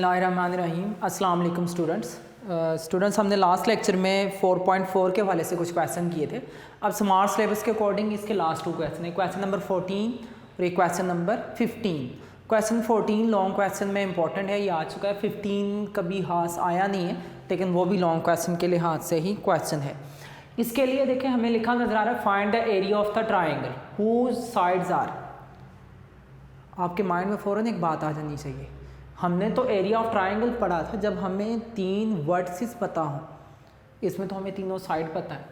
बिस्मिल्लाहिर्रहमानिर्रहीम। अस्सलाम वालेकुम स्टूडेंट्स। हमने लास्ट लेक्चर में 4.4 के हवाले से कुछ क्वेश्चन किए थे। अब स्मार्ट सिलेबस के अकॉर्डिंग इसके लास्ट टू क्वेश्चन है, क्वेश्चन नंबर 14 और एक question number 15। Question 14 long question में इंपॉर्टेंट है, ये आ चुका है। 15 कभी हाथ आया नहीं है, लेकिन वो भी लॉन्ग क्वेश्चन के लिहाज से ही क्वेश्चन है। इसके लिए देखें, हमें लिखा नजर आ रहा है find the area of the triangle whose sides are. आपके माइंड में फ़ौरन एक बात आ जानी चाहिए, हमने तो एरिया ऑफ ट्राइंगल पढ़ा था जब हमें 3 वर्टिसेस पता हों। इसमें तो हमें तीनों साइड पता है।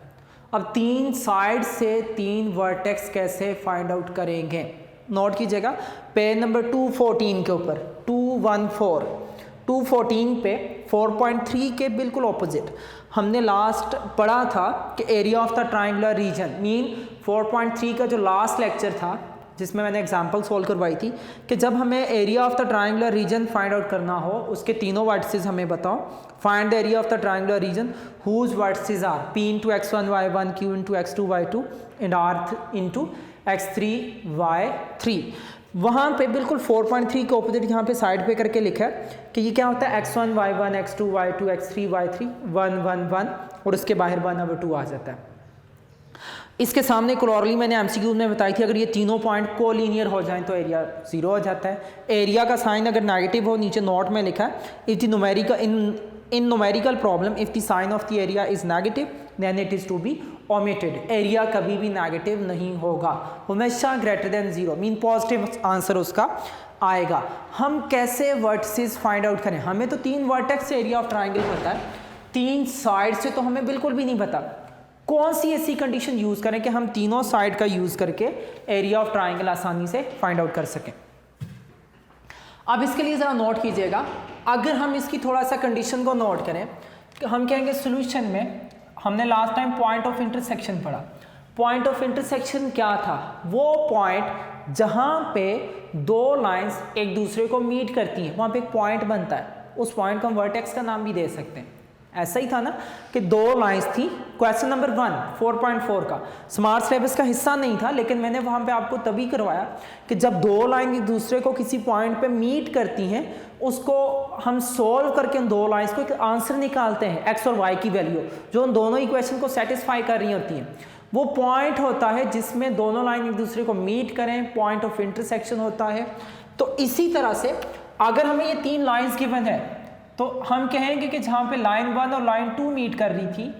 अब 3 साइड से 3 वर्टेक्स कैसे फाइंड आउट करेंगे? नोट कीजिएगा पेज नंबर 214 के ऊपर 214 पे 4.3 के बिल्कुल ऑपोजिट हमने लास्ट पढ़ा था कि area of the triangular region mean 4.3 का जो लास्ट लेक्चर था जिसमें मैंने एग्जांपल सॉल्व करवाई थी कि जब हमें area of the triangular region find out करना हो, उसके तीनों वर्टिसेस हमें बताओ। Find the area of the triangular region whose vertices are P into x1 y1, Q into x2 y2 and R into x3 y3। वहाँ पे बिल्कुल 4.3 के ऑपोजिट यहाँ पे साइड पे करके लिखा है कि ये क्या होता है, x1 y1 x2 y2 x3 y3 1 1 1 और उसके बाहर 1/2 आ जाता है। इसके सामने क्लोरली मैंने एमसीक्यू में बताई थी, अगर ये तीनों पॉइंट को लीनियर हो जाएं तो एरिया 0 हो जाता है। एरिया का साइन अगर नेगेटिव हो, नीचे नोट में लिखा है if the numerical problem if the sign of the area is negative then it is to be omitted. Area कभी भी नेगेटिव नहीं होगा, हमेशा greater than 0 mean positive answer उसका आएगा। हम कैसे वर्टिसेस फाइंड आउट करें? हमें तो 3 वर्टेक्स से एरिया ऑफ ट्राइंगल पता है, 3 साइड से तो हमें बिल्कुल भी नहीं पता। कौन सी ऐसी कंडीशन यूज करें कि हम तीनों साइड का यूज करके एरिया ऑफ ट्राइंगल आसानी से फाइंड आउट कर सकें? अब इसके लिए जरा नोट कीजिएगा, अगर हम इसकी थोड़ा सा कंडीशन को नोट करें, हम कहेंगे सॉल्यूशन में हमने last time point of intersection पढ़ा। पॉइंट ऑफ इंटरसेक्शन क्या था? वो पॉइंट जहां पे 2 लाइंस एक दूसरे को मीट करती हैं, वहां पे एक पॉइंट बनता है। उस पॉइंट को हम वर्टेक्स का नाम भी दे सकते हैं। ऐसा ही था ना कि 2 लाइंस थी। क्वेश्चन नंबर 1 4.4 का स्मार्ट सिलेबस का हिस्सा नहीं था, लेकिन मैंने वहां पे आपको तभी करवाया कि जब 2 लाइन एक दूसरे को किसी पॉइंट पे मीट करती हैं, उसको हम सोल्व करके उन 2 लाइंस को एक आंसर निकालते हैं, एक्स और वाई की वैल्यू जो उन दोनों इक्वेशन को सेटिस्फाई कर रही होती हैं। वो पॉइंट होता है जिसमें दोनों लाइन एक दूसरे को मीट करें, पॉइंट ऑफ इंटरसेक्शन होता है। तो इसी तरह से अगर हमें ये 3 लाइन्स गिवन है तो हम कहेंगे कि जहाँ पे लाइन 1 और लाइन 2 मीट कर रही थी,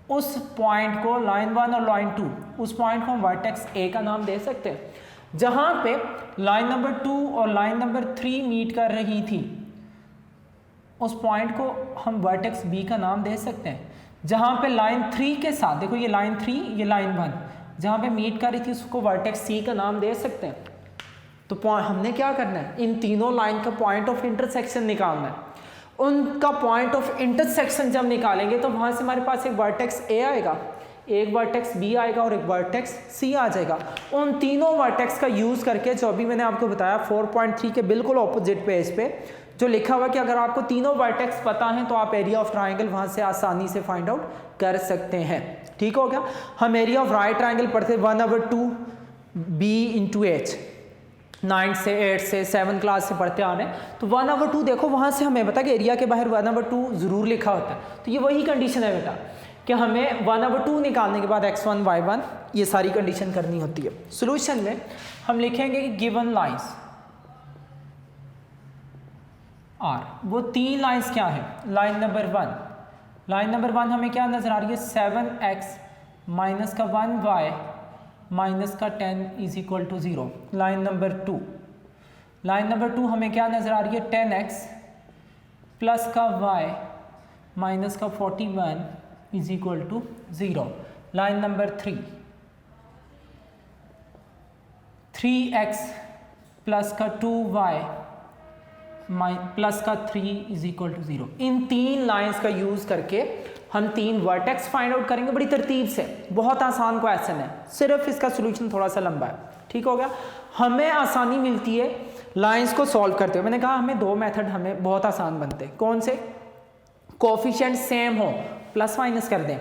उस पॉइंट को लाइन 1 और लाइन 2 उस पॉइंट को हम वर्टेक्स ए का नाम दे सकते हैं। जहाँ पे लाइन नंबर 2 और लाइन नंबर 3 मीट कर रही थी, उस पॉइंट को हम वर्टेक्स बी का नाम दे सकते हैं। जहाँ पे लाइन 3 के साथ, देखो ये लाइन 3 ये लाइन 1 जहाँ पे मीट कर रही थी, उसको वर्टेक्स सी का नाम दे सकते हैं। तो हमने क्या करना है, इन तीनों लाइन का पॉइंट ऑफ इंटरसेक्शन निकालना है। उनका पॉइंट ऑफ इंटरसेक्शन जब निकालेंगे तो वहां से हमारे पास एक वर्टेक्स ए आएगा, एक वर्टेक्स बी आएगा और एक वर्टेक्स सी आ जाएगा। उन तीनों वर्टेक्स का यूज करके जो अभी मैंने आपको बताया 4.3 के बिल्कुल ऑपोजिट पेज पे जो लिखा हुआ कि अगर आपको तीनों वर्टेक्स पता है तो आप एरिया ऑफ ट्राइंगल वहां से आसानी से फाइंड आउट कर सकते हैं। ठीक हो गया? हम एरिया ऑफ राइट ट्राइंगल पढ़ते 1/2 b into h 9 से 8 से 7 क्लास से पढ़ते आ रहे हैं। तो 1/2 देखो वहाँ से हमें पता कि एरिया के बाहर 1/2 ज़रूर लिखा होता है। तो ये वही कंडीशन है बेटा कि हमें 1/2 निकालने के बाद x1 y1 ये सारी कंडीशन करनी होती है। सॉल्यूशन में हम लिखेंगे कि गिवन लाइंस आर, वो 3 लाइंस क्या है? लाइन नंबर 1 हमें क्या नज़र आ रही है? 7x माइनस का 1y माइनस का 10 is equal to 0। Line number 2 हमें क्या नजर आ रही है? 10x प्लस का y माइनस का 41 is equal to 0। Line number 3x plus का 2y प्लस का 3 इज इक्वल टू 0। इन 3 लाइंस का यूज करके हम 3 वर्टेक्स फाइंड आउट करेंगे बड़ी तरतीब से। बहुत आसान क्वेश्चन है, सिर्फ इसका सॉल्यूशन थोड़ा सा लंबा है। ठीक हो गया? हमें आसानी मिलती है लाइंस को सॉल्व करते हुए। मैंने कहा हमें 2 मेथड हमें बहुत आसान बनते हैं। कौन से? कोफिशिएंट सेम हो, प्लस माइनस कर दें,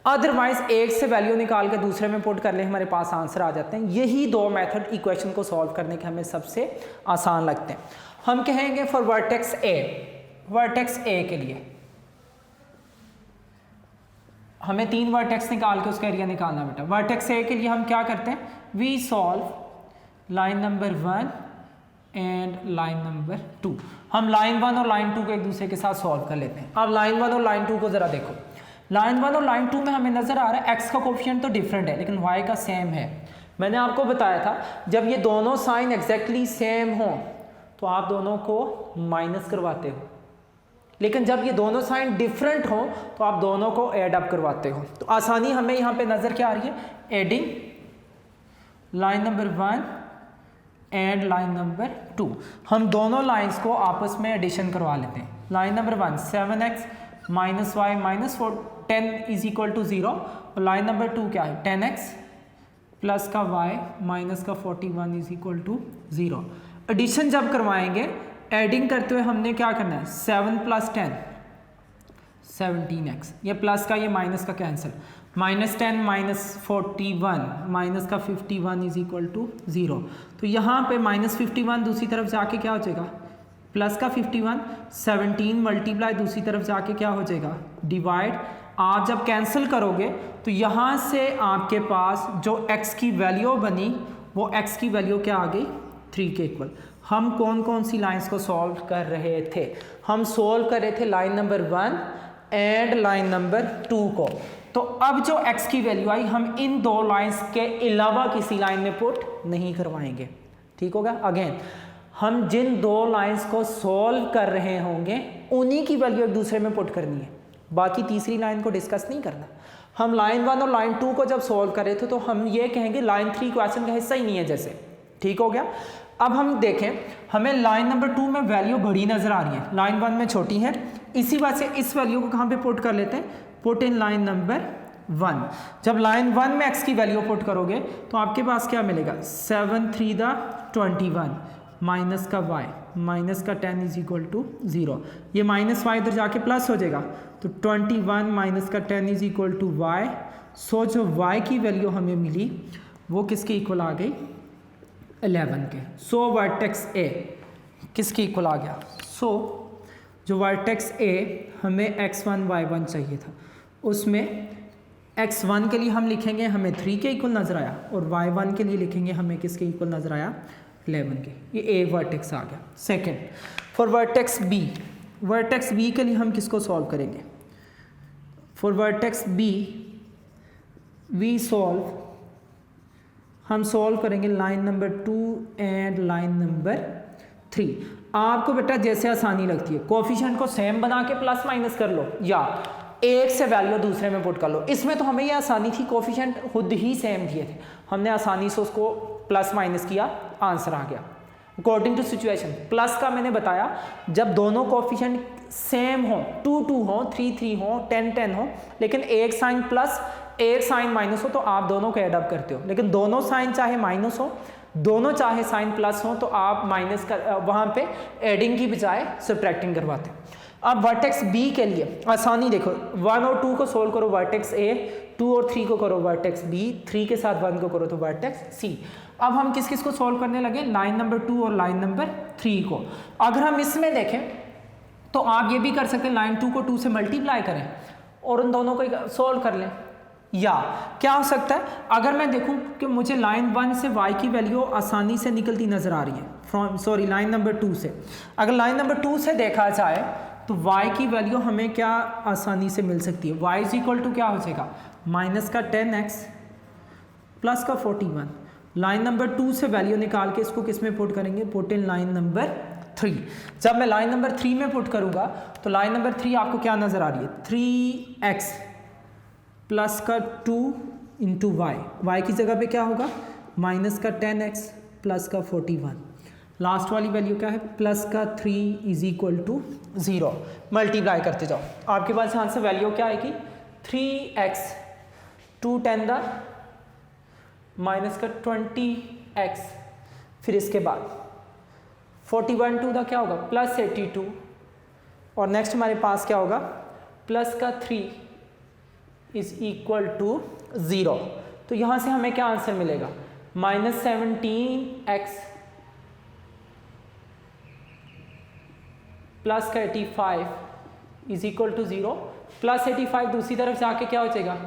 अदरवाइज एक से वैल्यू निकाल के दूसरे में पुट कर लें, हमारे पास आंसर आ जाते हैं। यही 2 मेथड इक्वेशन को सॉल्व करने के हमें सबसे आसान लगते हैं। हम कहेंगे फॉर वर्टेक्स ए वर्टेक्स ए के लिए हमें 3 वर्टेक्स निकाल के उसका एरिया निकालना बेटा। वर्टेक्स ए के लिए हम क्या करते हैं, we solve line number 1 and line number 2। हम लाइन 1 और लाइन 2 को एक दूसरे के साथ सॉल्व कर लेते हैं। अब लाइन 1 और लाइन 2 को ज़रा देखो। लाइन 1 और लाइन 2 में हमें नज़र आ रहा है एक्स का कोफिशिएंट तो डिफरेंट है लेकिन वाई का सेम है। मैंने आपको बताया था जब ये दोनों साइन एग्जैक्टली सेम हो तो आप दोनों को माइनस करवाते हो, लेकिन जब ये दोनों साइन डिफरेंट हो तो आप दोनों को ऐड अप करवाते हो। तो आसानी हमें यहाँ पे नज़र क्या आ रही है, adding line number 1 and line number 2। हम दोनों लाइंस को आपस में एडिशन करवा लेते हैं। Line number 1 7x minus y minus 10 is equal to 0 और लाइन नंबर 2 क्या है 10x प्लस का y माइनस का 41 इज इक्वल टू 0। एडिशन जब करवाएंगे एडिंग करते हुए हमने क्या करना है 7 प्लस 10 17x, ये प्लस का ये माइनस का कैंसिल, माइनस 10 माइनस 41 माइनस का 51 इज इक्वल टू 0। तो यहाँ पे माइनस 51 दूसरी तरफ जाके क्या हो जाएगा प्लस का 51, 17 मल्टीप्लाई दूसरी तरफ जाके क्या हो जाएगा डिवाइड। आप जब कैंसिल करोगे तो यहाँ से आपके पास जो x की वैल्यू बनी वो x की वैल्यू क्या आ गई 3 के इक्वल। हम कौन कौन सी लाइंस को सॉल्व कर रहे थे, हम सॉल्व कर रहे थे line number 1 and line number 2 को। तो अब जो x की वैल्यू आई हम इन दो लाइंस के अलावा किसी लाइन में पुट नहीं करवाएंगे, ठीक होगा। अगेन हम जिन दो लाइंस को सॉल्व कर रहे होंगे उन्हीं की वैल्यू एक दूसरे में पुट करनी है, बाकी तीसरी लाइन को डिस्कस नहीं करना। हम लाइन 1 और लाइन 2 को जब सॉल्व कर रहे थे तो हम ये कहेंगे लाइन 3 क्वेश्चन का हिस्सा ही नहीं है जैसे, ठीक हो गया। अब हम देखें हमें लाइन नंबर 2 में वैल्यू बड़ी नज़र आ रही है, लाइन 1 में छोटी है, इसी वजह से इस वैल्यू को कहाँ पे पुट कर लेते हैं, पुट इन लाइन नंबर 1। जब लाइन 1 में x की वैल्यू पुट करोगे तो आपके पास क्या मिलेगा 7 3 21 माइनस का y माइनस का 10 इज इक्वल टू 0। ये माइनस y इधर जाके प्लस हो जाएगा तो 21 माइनस का 10 इज इक्वल टू y। सो जो y की वैल्यू हमें मिली वो किसके इक्वल आ गई 11 के। सो वर्टेक्स A किसके इक्वल आ गया, सो जो वर्टेक्स A हमें x1 y1 चाहिए था उसमें x1 के लिए हम लिखेंगे हमें 3 के इक्वल नज़र आया और y1 के लिए लिखेंगे हमें किसके इक्वल नज़र आया 11 के। ये एक वर्टेक्स आ गया। Second for vertex B, vertex B के लिए हम किसको सॉल्व करेंगे, for vertex B we solve, हम सॉल्व करेंगे line number 2 and line number 3। आपको बेटा जैसे आसानी लगती है कोफिशिएंट को सेम बना के प्लस माइनस कर लो या एक से वैल्यू दूसरे में पुट कर लो। इसमें तो हमें ये आसानी थी, कोफिशिएंट खुद ही सेम दिए थे, हमने आसानी से उसको प्लस माइनस किया, आंसर आ गया अकॉर्डिंग टू सिचुएशन। प्लस का मैंने बताया जब दोनों कोफिशिएंट सेम हो, 2 2 हो, 3 3 हो, 10 10 हो, लेकिन एक साइन प्लस एक साइन माइनस हो तो आप दोनों को एड अप करते हो, लेकिन दोनों साइन चाहे माइनस हो दोनों चाहे साइन प्लस हो तो आप माइनस कर वहाँ पे एडिंग की बजाय सब्ट्रैक्टिंग करवाते हैं। अब वर्टेक्स बी के लिए आसानी देखो 1 और 2 को सोल्व करो वर्टेक्स ए, 2 और 3 को करो वर्टेक्स बी, 3 के साथ 1 को करो तो वर्टेक्स सी। अब हम किस किस को सोल्व करने लगे लाइन नंबर 2 और लाइन नंबर 3 को। अगर हम इसमें देखें तो आप ये भी कर सकते हैं लाइन 2 को 2 से मल्टीप्लाई करें और उन दोनों को सोल्व कर लें। या क्या हो सकता है अगर मैं देखूं कि मुझे लाइन 1 से y की वैल्यू आसानी से निकलती नज़र आ रही है फ्रॉम लाइन नंबर 2 से, अगर लाइन नंबर 2 से देखा जाए तो y की वैल्यू हमें क्या आसानी से मिल सकती है, y इज इक्वल टू क्या हो जाएगा माइनस का 10x प्लस का 41। लाइन नंबर 2 से वैल्यू निकाल के इसको किस में पुट करेंगे, पुट इन लाइन नंबर 3। जब मैं लाइन नंबर 3 में पुट करूंगा तो लाइन नंबर 3 आपको क्या नज़र आ रही है 3x प्लस का 2 इंटू y की जगह पे क्या होगा माइनस का 10x प्लस का 41। लास्ट वाली वैल्यू क्या है प्लस का 3 इज इक्वल टू 0। मल्टीप्लाई करते जाओ आपके पास यहाँ से वैल्यू क्या आएगी 3x 2 10 द माइनस का 20x, फिर इसके बाद 41 टू द क्या होगा प्लस 82 और नेक्स्ट हमारे पास क्या होगा प्लस का 3 इज इक्वल टू 0। तो यहाँ से हमें क्या आंसर मिलेगा माइनस 17x प्लस का 85 इज इक्वल टू 0, प्लस 85 दूसरी तरफ जाके क्या हो जाएगा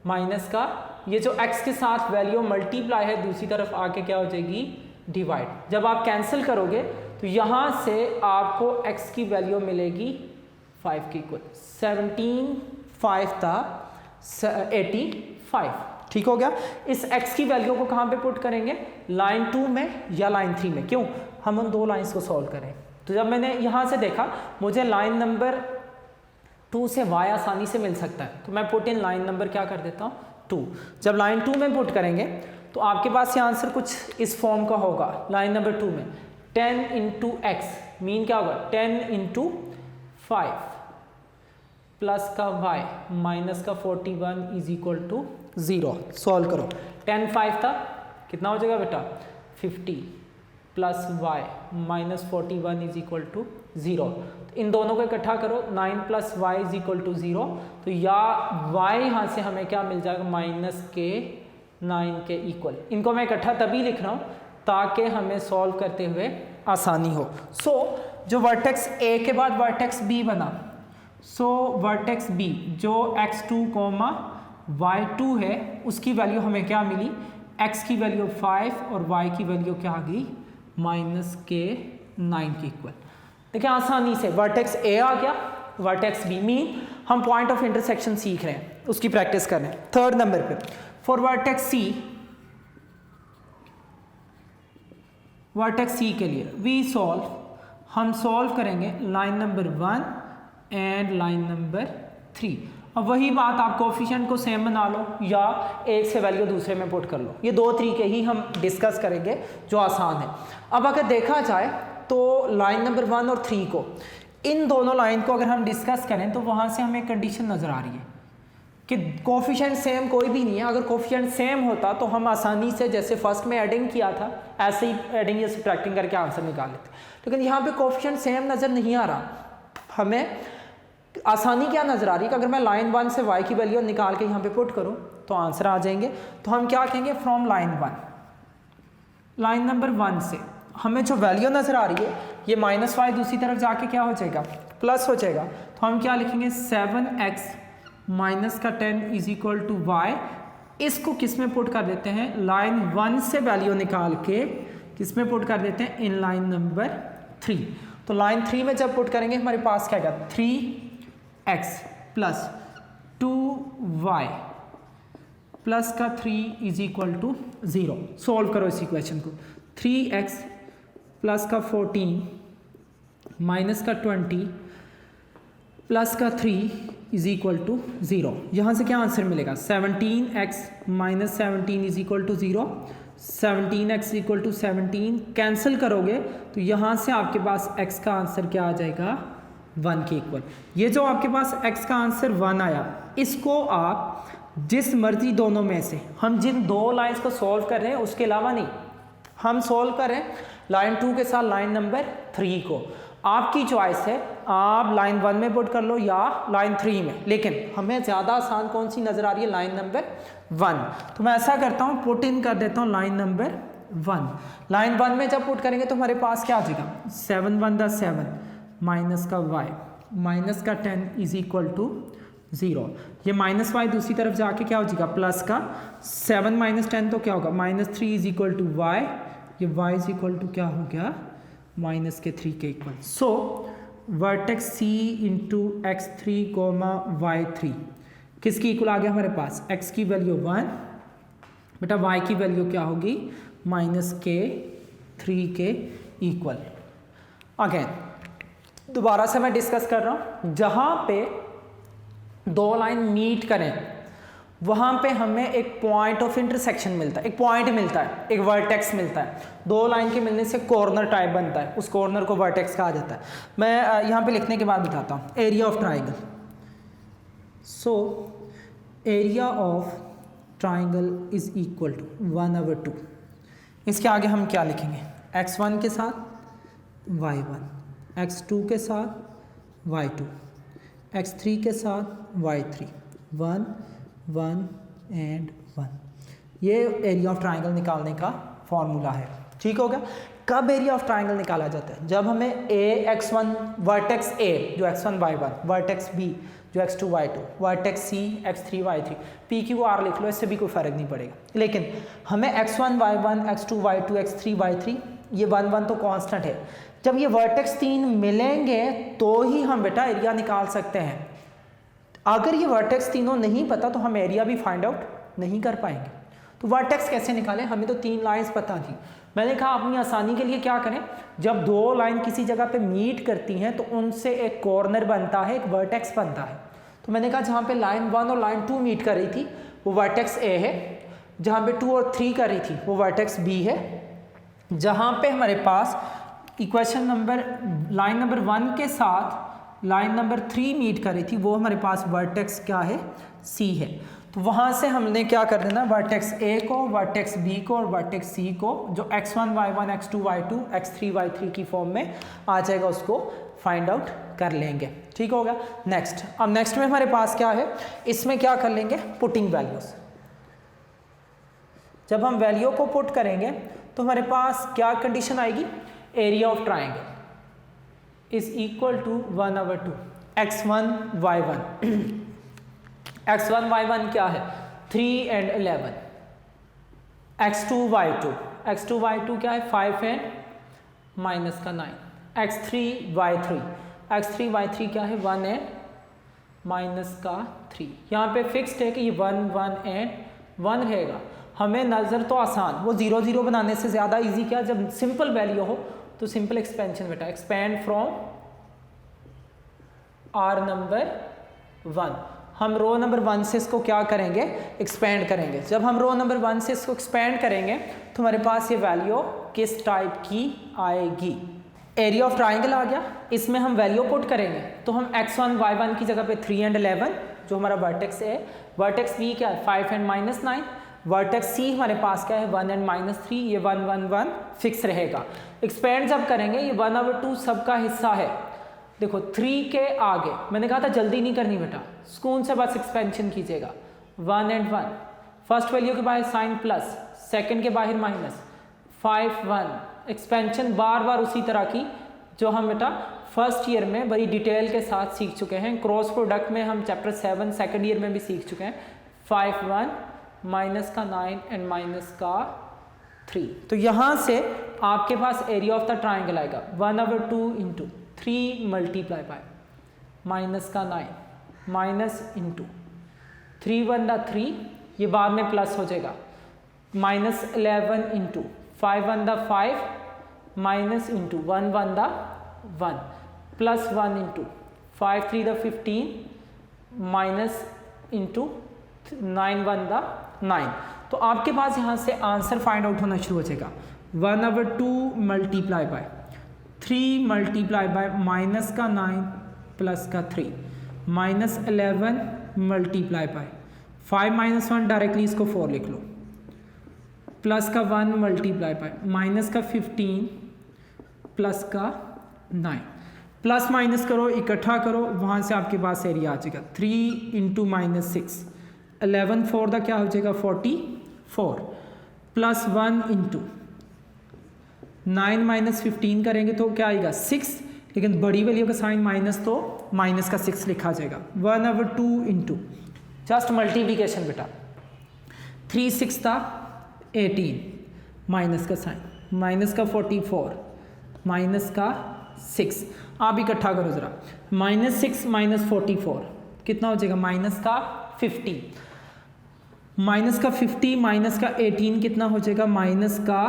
माइनस का, ये जो x के साथ वैल्यू मल्टीप्लाई है दूसरी तरफ आके क्या हो जाएगी डिवाइड। जब आप कैंसिल करोगे तो यहाँ से आपको x की वैल्यू मिलेगी 5 के इक्वल। 17 5 था 85, ठीक हो गया। इस x की वैल्यू को कहाँ पे पुट करेंगे, लाइन 2 में या लाइन 3 में, क्यों, हम उन दो लाइंस को सॉल्व करें। तो जब मैंने यहाँ से देखा मुझे लाइन नंबर 2 से y आसानी से मिल सकता है, तो मैं पुट इन लाइन नंबर क्या कर देता हूँ 2। जब लाइन 2 में पुट करेंगे तो आपके पास ये आंसर कुछ इस फॉर्म का होगा। लाइन नंबर 2 में 10 इंटू एक्स मीन क्या होगा 10 इंटू 5 प्लस का y माइनस का 41 इज इक्वल टू 0। सॉल्व करो, 10 5 था कितना हो जाएगा बेटा 50 plus y minus 41 is equal to 0। इन दोनों को इकट्ठा करो 9 plus y is equal to 0, तो या y यहाँ से हमें क्या मिल जाएगा माइनस के 9 के इक्वल। इनको मैं इकट्ठा तभी लिख रहा हूँ ताकि हमें सॉल्व करते हुए आसानी हो। सो जो वर्टेक्स a के बाद वर्टेक्स b बना, सो वर्टेक्स b जो x2, y2 है उसकी वैल्यू हमें क्या मिली, x की वैल्यू 5 और y की वैल्यू क्या आ गई माइनस के 9 के इक्वल। देखिए आसानी से वर्टेक्स a आ गया, वर्टेक्स b मीन हम पॉइंट ऑफ इंटरसेक्शन सीख रहे हैं, उसकी प्रैक्टिस कर रहे हैं। थर्ड नंबर पे फॉर वर्टेक्स c के लिए वी सॉल्व, हम सॉल्व करेंगे line number 1 and line number 3। अब वही बात आप कोफिशिएंट को सेम बना लो या एक से वैल्यू दूसरे में पुट कर लो, ये दो तरीके ही हम डिस्कस करेंगे जो आसान है। अब अगर देखा जाए तो लाइन नंबर 1 और 3 को, इन दोनों लाइन को अगर हम डिस्कस करें तो वहाँ से हमें कंडीशन नज़र आ रही है कि कोफिशिएंट सेम कोई भी नहीं है। अगर कोफिशिएंट सेम होता तो हम आसानी से जैसे फर्स्ट में एडिंग किया था ऐसे ही एडिंग या सब्ट्रैक्टिंग करके आंसर निकाल लेते, लेकिन यहाँ पे कोफिशिएंट सेम नज़र नहीं आ रहा। हमें आसानी क्या नज़र आ रही है कि अगर मैं लाइन 1 से y की वैल्यू निकाल के यहाँ पे पुट करूँ तो आंसर आ जाएंगे। तो हम क्या कहेंगे फ्रॉम लाइन 1, लाइन नंबर 1 से हमें जो वैल्यू नज़र आ रही है ये माइनस y दूसरी तरफ जाके क्या हो जाएगा प्लस हो जाएगा। तो हम क्या लिखेंगे 7x माइनस का 10 इज इक्वल टू y। इसको किस में पुट कर देते हैं, लाइन 1 से वैल्यू निकाल के किस में पुट कर देते हैं, इन लाइन नंबर 3। तो लाइन 3 में जब पुट करेंगे हमारे पास क्या आएगा 3x प्लस 2y प्लस का 3 इज इक्वल टू 0। सॉल्व करो इस इक्वेशन को, 3x प्लस का 14 माइनस का 20 प्लस का 3 इज इक्वल टू 0। यहाँ से क्या आंसर मिलेगा 17x minus 17 is equal to 0। 17x equal to 17 cancel करोगे तो यहाँ से आपके पास x का आंसर क्या आ जाएगा 1 के इक्वल। ये जो आपके पास x का आंसर 1 आया, इसको आप जिस मर्जी दोनों में से, हम जिन दो लाइंस को सॉल्व कर रहे हैं उसके अलावा नहीं, हम सॉल्व कर रहे हैं लाइन 2 के साथ लाइन नंबर 3 को। आपकी चॉइस है, आप लाइन 1 में पुट कर लो या लाइन 3 में, लेकिन हमें ज़्यादा आसान कौन सी नज़र आ रही है लाइन नंबर 1। तो मैं ऐसा करता हूँ पुट इन कर देता हूँ लाइन नंबर 1। लाइन 1 में जब पुट करेंगे तो हमारे पास क्या आ जाएगा 7 1 7 माइनस का y माइनस का 10 इज इक्वल टू 0। ये माइनस y दूसरी तरफ जाके क्या हो जाएगा प्लस का 7 माइनस 10 तो क्या होगा -3 इज इक्वल टू y। ये y इज इक्वल टू क्या हो गया माइनस के 3 के equal. So vertex c into x3 y3 किसकी इक्वल आ गया हमारे पास, x की वैल्यू 1 बेटा y की वैल्यू क्या होगी माइनस के 3 के इक्वल। अगेन दोबारा से मैं डिस्कस कर रहा हूँ, जहाँ पे दो लाइन मीट करें वहाँ पे हमें एक पॉइंट ऑफ इंटरसेक्शन मिलता है, एक पॉइंट मिलता है, एक वर्टेक्स मिलता है। दो लाइन के मिलने से कॉर्नर टाइप बनता है, उस कॉर्नर को वर्टेक्स कहा जाता है। मैं यहाँ पे लिखने के बाद बताता हूँ area of triangle. So area of triangle is equal to 1/2। इसके आगे हम क्या लिखेंगे, x1 के साथ y1, x2 के साथ y2, x3 के साथ y3, 1 1 एंड 1। ये एरिया ऑफ ट्राइंगल निकालने का फॉर्मूला है, ठीक हो गया। कब एरिया ऑफ ट्राइंगल निकाला जाता है? जब हमें ए x1 वर्टेक्स ए जो x1 y1, वर्टेक्स b जो x2 y2, vertex c x3 y3, p q r लिख लो, इससे भी कोई फ़र्क नहीं पड़ेगा। लेकिन हमें x1 y1, x2 y2, x3 y3 ये 1 1 तो कांस्टेंट है। जब ये वर्टेक्स 3 मिलेंगे तो ही हम बेटा एरिया निकाल सकते हैं। अगर ये वर्टेक्स तीनों नहीं पता तो हम एरिया भी फाइंड आउट नहीं कर पाएंगे। तो वर्टेक्स कैसे निकालें? हमें तो 3 लाइंस पता थी। मैंने कहा अपनी आसानी के लिए क्या करें, जब 2 लाइन किसी जगह पे मीट करती हैं तो उनसे एक कॉर्नर बनता है, एक वर्टेक्स बनता है। तो मैंने कहा जहाँ पे लाइन 1 और लाइन 2 मीट कर रही थी वो वर्टेक्स ए है, जहाँ पे 2 और 3 कर रही थी वो वर्टेक्स बी है, जहाँ पे हमारे पास इक्वेशन नंबर लाइन नंबर 1 के साथ लाइन नंबर 3 मीट कर रही थी वो हमारे पास वर्टेक्स क्या है, सी है। तो वहाँ से हमने क्या कर देना, वर्टेक्स ए को, वर्टेक्स बी को और वर्टेक्स सी को, जो x1 y1 x2 y2 x3 y3 की फॉर्म में आ जाएगा, उसको फाइंड आउट कर लेंगे। ठीक होगा। नेक्स्ट, अब नेक्स्ट में हमारे पास क्या है, इसमें क्या कर लेंगे, पुटिंग वैल्यूज। जब हम वैल्यू को पुट करेंगे तो हमारे पास क्या कंडीशन आएगी, area of triangle is equal to 1/2 x1 y1 x1 y1 क्या है 3 and 11, x2 y2 क्या है 5 and माइनस का 9, x3 y3 क्या है 1 and माइनस का 3। यहाँ पे फिक्स्ड है कि ये 1 1 and 1 रहेगा। हमें नज़र तो आसान, वो 0 0 बनाने से ज़्यादा इजी क्या, जब सिंपल वैल्यू हो तो सिंपल एक्सपेंशन बेटा, एक्सपेंड फ्रॉम r नंबर 1। हम रो नंबर 1 से इसको क्या करेंगे, एक्सपेंड करेंगे। जब हम रो नंबर 1 से इसको एक्सपेंड करेंगे तो हमारे पास ये वैल्यू किस टाइप की आएगी, एरिया ऑफ ट्राइंगल आ गया। इसमें हम वैल्यू पुट करेंगे तो हम x1 y1 की जगह पे 3 and 11 जो हमारा वर्टेक्स है, वर्टेक्स b क्या है 5 and माइनस 9, वर्टेक्स c हमारे पास क्या है 1 and माइनस 3, ये 1 1 1 फिक्स रहेगा। एक्सपेंड जब करेंगे ये 1/2 सबका हिस्सा है। देखो 3 के आगे मैंने कहा था जल्दी नहीं करनी बेटा, सुकून से बस एक्सपेंशन कीजिएगा। 1 and 1, फर्स्ट वैल्यू के बाहर साइन प्लस, सेकंड के बाहर माइनस, 5 1, एक्सपेंशन बार बार उसी तरह की जो हम बेटा फर्स्ट ईयर में बड़ी डिटेल के साथ सीख चुके हैं। क्रॉस प्रोडक्ट में हम चैप्टर 7 सेकंड ईयर में भी सीख चुके हैं। 5 1 माइनस का 9 एंड माइनस का 3। तो यहाँ से आपके पास एरिया ऑफ द ट्राइंगल आएगा 1/2 इंटू 3 मल्टीप्लाई बाय माइनस का 9 माइनस इंटू 3 1 3, ये बाद में प्लस हो जाएगा, minus 11 into 5 1 5 minus into 1 1 1 plus 1 into 5 3 15 minus into 9 1 9। तो आपके पास यहाँ से आंसर फाइंड आउट होना शुरू हो जाएगा 1/2 multiply by 3 multiply by minus का 9 प्लस का 3 minus 11 multiply by 5 minus 1 directly इसको 4 लिख लो, प्लस का 1 मल्टीप्लाई बाय माइनस का 15 प्लस का 9, प्लस माइनस करो इकट्ठा करो, वहाँ से आपके पास एरिया आ जाएगा 3 इंटू माइनस 6, 11 4 का क्या हो जाएगा 44, प्लस 1 इंटू 9 माइनस 15 करेंगे तो क्या आएगा 6, लेकिन बड़ी वैल्यू का साइन माइनस तो माइनस का 6 लिखा जाएगा। 1/2 इंटू जस्ट मल्टीप्लीकेशन बेटा, 3 6 था 18 माइनस का साइन, माइनस का 44 माइनस का 6, आप इकट्ठा करो ज़रा, माइनस 6 माइनस 44 कितना हो जाएगा माइनस का 50, माइनस का 50 माइनस का 18 कितना हो जाएगा माइनस का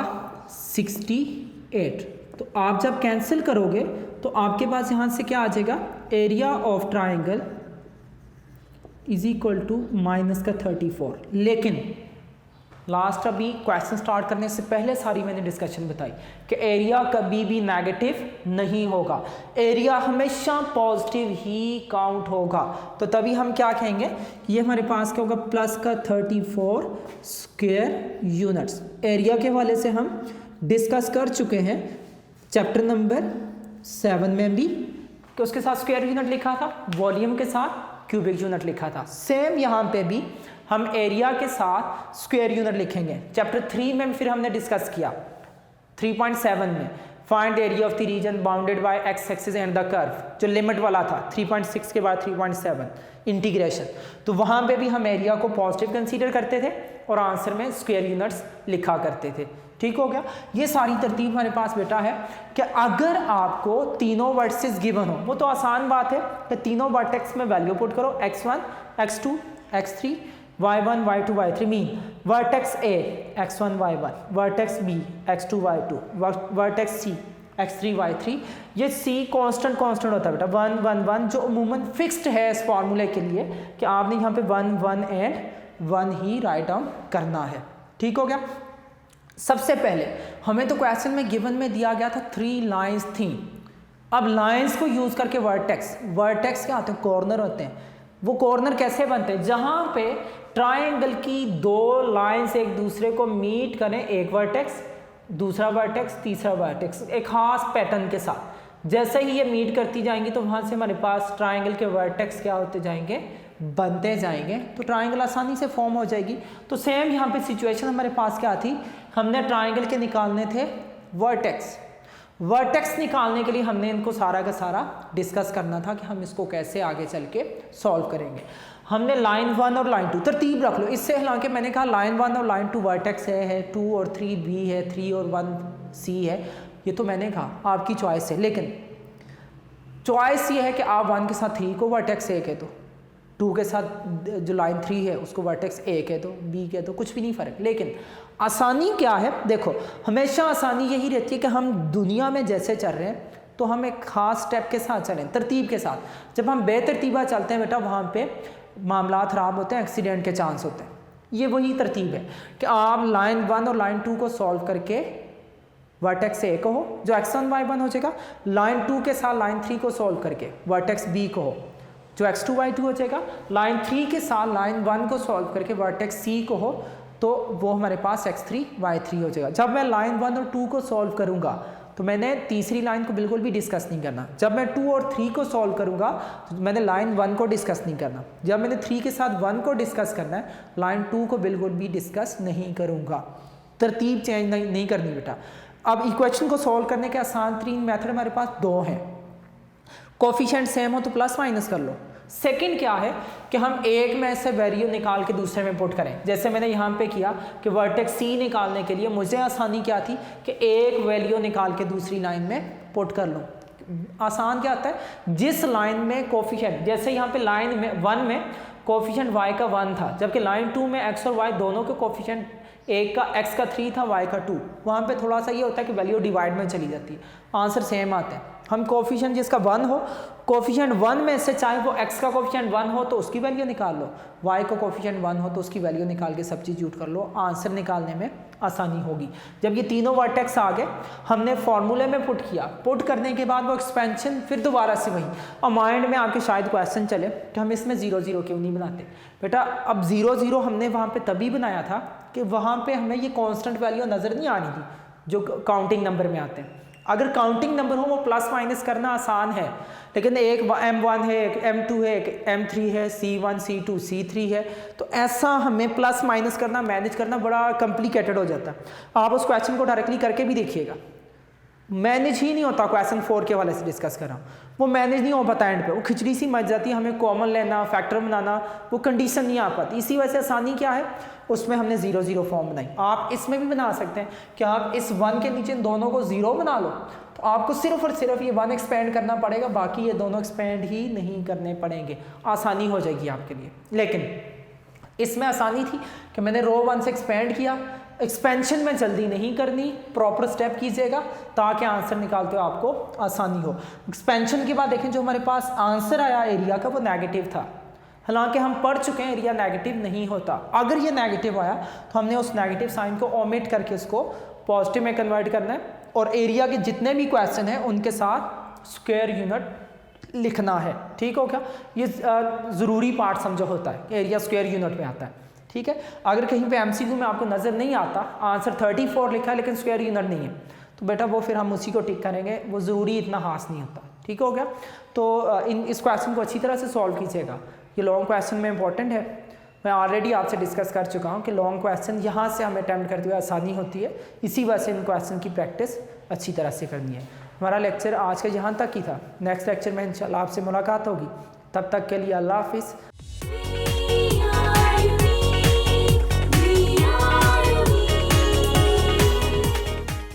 68। तो आप जब कैंसिल करोगे तो आपके पास यहाँ से क्या आ जाएगा, area of triangle is equal to minus का 34। लेकिन लास्ट अभी क्वेश्चन स्टार्ट करने से पहले सारी मैंने डिस्कशन बताई कि एरिया कभी भी नेगेटिव नहीं होगा, एरिया हमेशा पॉजिटिव ही काउंट होगा। तो तभी हम क्या कहेंगे, ये हमारे पास क्या होगा प्लस का 34 स्क्वायर यूनिट्स। एरिया के हवाले से हम डिस्कस कर चुके हैं चैप्टर नंबर 7 में भी, कि उसके साथ स्क्वायर यूनिट लिखा था, वॉल्यूम के साथ क्यूबिक यूनिट लिखा था। सेम यहाँ पे भी हम एरिया के साथ स्क्वायर यूनिट लिखेंगे। चैप्टर 3 में फिर हमने डिस्कस किया 3.7 में find area of the reason bounded by x axis and the curve, जो लिमिट वाला था 3.6 के बाद 3.7 इंटीग्रेशन, तो वहाँ पे भी हम एरिया को पॉजिटिव कंसीडर करते थे और आंसर में स्क्वायर यूनिट्स लिखा करते थे। ठीक हो गया। ये सारी तरतीब हमारे पास बेटा है कि अगर आपको तीनों वर्टिसेस गिवन हो, वो तो आसान बात है कि तीनों वर्टेक्स में वैल्यू पुट करो, x1 x2 x3 y1 y2 y3 mean vertex A x1 y1, vertex B x2 y2, vertex C x3 y3। ये C कांस्टेंट होता है बेटा 1 1 1, जो अमूमन फिक्स्ड है इस फार्मूले के लिए कि आपने यहाँ पे 1 1 एंड 1 ही राइट डाउन करना है। ठीक हो गया। सबसे पहले हमें तो क्वेश्चन में गिवन में दिया गया था 3 लाइंस थी। अब लाइंस को यूज करके वर्टेक्स क्या होते हैं, कॉर्नर होते हैं। वो कॉर्नर कैसे बनते हैं, जहां पे ट्रायंगल की 2 लाइंस एक दूसरे को मीट करें, एक वर्टेक्स दूसरा वर्टेक्स तीसरा वर्टेक्स, एक खास पैटर्न के साथ। जैसे ही ये मीट करती जाएंगी तो वहां से हमारे पास ट्रायंगल के वर्टेक्स क्या होते जाएंगे, बनते जाएंगे, तो ट्रायंगल आसानी से फॉर्म हो जाएगी। तो सेम यहाँ पे सिचुएशन हमारे पास क्या थी, हमने ट्रायंगल के निकालने थे वर्टेक्स निकालने के लिए हमने इनको सारा का सारा डिस्कस करना था कि हम इसको कैसे आगे चल के सॉल्व करेंगे। हमने लाइन 1 और लाइन 2 तरतीब रख लो इससे, हालांकि मैंने कहा लाइन 1 और लाइन 2 वर्टेक्स है 2 और 3 बी है, 3 और 1 सी है, ये तो मैंने कहा आपकी चॉइस है, लेकिन चॉइस ये है कि आप 1 के साथ 3 को वर्टेक्स ए कह दो, 2 के साथ जो लाइन 3 है उसको वर्टेक्स ए कह दो, बी कह दो, कुछ भी नहीं फ़र्क। लेकिन आसानी क्या है, देखो हमेशा आसानी यही रहती है कि हम दुनिया में जैसे चल रहे हैं तो हम एक ख़ास स्टेप के साथ चलें, तरतीब के साथ। जब हम बेतरतीबा चलते हैं बेटा वहाँ पे मामला ख़राब होते हैं, एक्सीडेंट के चांस होते हैं। ये वही तरतीब है कि आप लाइन 1 और लाइन 2 को सॉल्व करके वर्टेक्स ए को हो जो x1 y1 हो जाएगा, लाइन 2 के साथ लाइन 3 को सॉल्व करके वर्टेक्स बी को हो जो x2 y2 हो जाएगा, लाइन 3 के साथ लाइन 1 को सॉल्व करके वर्टेक्स सी को हो तो वो हमारे पास x3 y3 हो जाएगा। जब मैं लाइन 1 और 2 को सॉल्व करूंगा तो मैंने तीसरी लाइन को बिल्कुल भी डिस्कस नहीं करना। जब मैं 2 और 3 को सॉल्व करूंगा तो मैंने लाइन 1 को डिस्कस नहीं करना। जब मैंने 3 के साथ 1 को डिस्कस करना है, लाइन 2 को बिल्कुल भी डिस्कस नहीं करूंगा। तरतीब चेंज नहीं करनी बेटा। अब इक्वेशन को सॉल्व करने के आसान तरीन मेथड हमारे पास 2 हैं। कोफिशिएंट सेम हो तो प्लस माइनस कर लो। सेकंड क्या है कि हम एक में से वैल्यू निकाल के दूसरे में पुट करें, जैसे मैंने यहाँ पे किया कि वर्टेक्स सी निकालने के लिए मुझे आसानी क्या थी कि एक वैल्यू निकाल के दूसरी लाइन में पुट कर लूँ। आसान क्या आता है, जिस लाइन में कोफिशिएंट, जैसे यहाँ पे लाइन में 1 में कोफिशिएंट y का 1 था, जबकि लाइन 2 में x और y दोनों के कोफिशिएंट, एक का x का 3 था y का 2, वहाँ पे थोड़ा सा ये होता है कि वैल्यू डिवाइड में चली जाती है, आंसर सेम आता है। हम कोफिशिएंट जिसका 1 हो, कोफिशिएंट 1 में से चाहे वो x का कोफिशिएंट 1 हो तो उसकी वैल्यू निकाल लो, y का कोफिशिएंट 1 हो तो उसकी वैल्यू निकाल के सब्स्टिट्यूट कर लो, आंसर निकालने में आसानी होगी। जब ये तीनों वर्टेक्स आ गए, हमने फॉर्मूले में पुट किया, पुट करने के बाद वो एक्सपेंशन फिर दोबारा से वही। और माइंड में आपके शायद क्वेश्चन चले कि हम इसमें 0 0 क्यों नहीं बनाते बेटा। अब 0 0 हमने वहाँ पे तभी बनाया था कि वहाँ पे हमें ये कांस्टेंट वैल्यू नज़र नहीं आनी थी जो काउंटिंग नंबर में आते हैं। अगर काउंटिंग नंबर हो वो प्लस माइनस करना आसान है, लेकिन एक m1 है, एक m2 है, एक m3 है, c1 c2 c3 है, तो ऐसा हमें प्लस माइनस करना, मैनेज करना बड़ा कॉम्प्लिकेटेड हो जाता है। आप उस क्वेश्चन को डायरेक्टली करके भी देखिएगा, मैनेज ही नहीं होता। क्वेश्चन 4 के वाले से डिस्कस कर रहा हूँ, वो मैनेज नहीं हो पाता एंड पे, वो खिचड़ी सी मच जाती है। हमें कॉमन लेना, फैक्टर बनाना, वो कंडीशन नहीं आ पाती। इसी वजह से आसानी क्या है, उसमें हमने 0 0 फॉर्म बनाई। आप इसमें भी बना सकते हैं कि आप इस 1 के नीचे दोनों को 0 बना लो, तो आपको सिर्फ और सिर्फ ये 1 एक्सपेंड करना पड़ेगा, बाकी ये दोनों एक्सपेंड ही नहीं करने पड़ेंगे, आसानी हो जाएगी आपके लिए। लेकिन इसमें आसानी थी कि मैंने रो 1 से एक्सपेंड किया। एक्सपेंशन में जल्दी नहीं करनी, प्रॉपर स्टेप कीजिएगा ताकि आंसर निकालते हो आपको आसानी हो। एक्सपेंशन के बाद देखें जो हमारे पास आंसर आया एरिया का वो नेगेटिव था, हालांकि हम पढ़ चुके हैं एरिया नेगेटिव नहीं होता। अगर ये नेगेटिव आया तो हमने उस नेगेटिव साइन को ओमिट करके उसको पॉजिटिव में कन्वर्ट करना है, और एरिया के जितने भी क्वेश्चन हैं उनके साथ स्क्वायर यूनिट लिखना है। ठीक हो क्या, ये ज़रूरी पार्ट समझो होता है, एरिया स्क्वायर यूनिट में आता है। ठीक है, अगर कहीं पे एमसीक्यू में आपको नज़र नहीं आता, आंसर 34 लिखा है लेकिन स्क्वायर यूनिट नहीं है, तो बेटा वो फिर हम उसी को टिक करेंगे, वो ज़रूरी इतना खास नहीं होता। ठीक हो गया, तो इस क्वेश्चन को अच्छी तरह से सॉल्व कीजिएगा, ये लॉन्ग क्वेश्चन में इंपॉर्टेंट है। मैं ऑलरेडी आपसे डिस्कस कर चुका हूँ कि लॉन्ग क्वेश्चन यहाँ से हमें अटैम्प्ट करते हुए आसानी होती है, इसी वजह से इन क्वेश्चन की प्रैक्टिस अच्छी तरह से करनी है। हमारा लेक्चर आज का यहाँ तक ही था। नेक्स्ट लेक्चर में इंशाल्लाह आपसे मुलाकात होगी। तब तक के लिए अल्लाह हाफिज़।